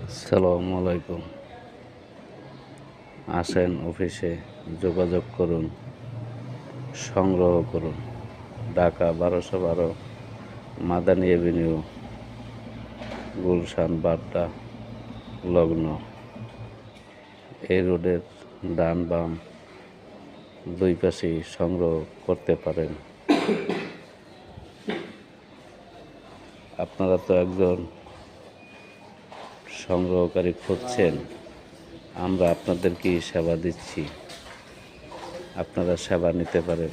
আসসালামু আলাইকুম। আসেন অফিসে, যোগাযোগ করুন, সংগ্রহ করুন। ঢাকা ১২১২ মাদানী এভিনিউ, গুলশান বাড্ডা লগ্ন। এই রোডের ডান বাম দুই পাশেই সংগ্রহ করতে পারেন। আপনারা তো একজন সংগ্রহকারী খুঁজছেন, আমরা আপনাদেরকে সেবা দিচ্ছি। আপনারা সেবা নিতে পারেন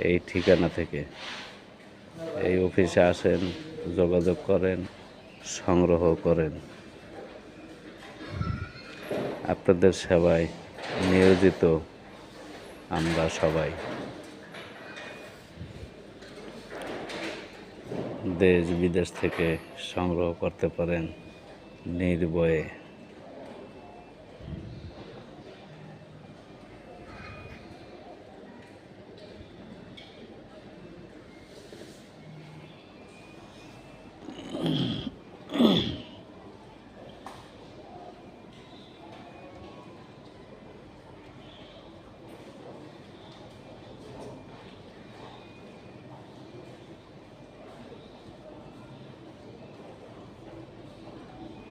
এই ঠিকানা থেকে। এই অফিসে আসেন, যোগাযোগ করেন, সংগ্রহ করেন। আপনাদের সেবায় নিয়োজিত আমরা সবাই। দেশ বিদেশ থেকে সংগ্রহ করতে পারেন নির্ভয়ে।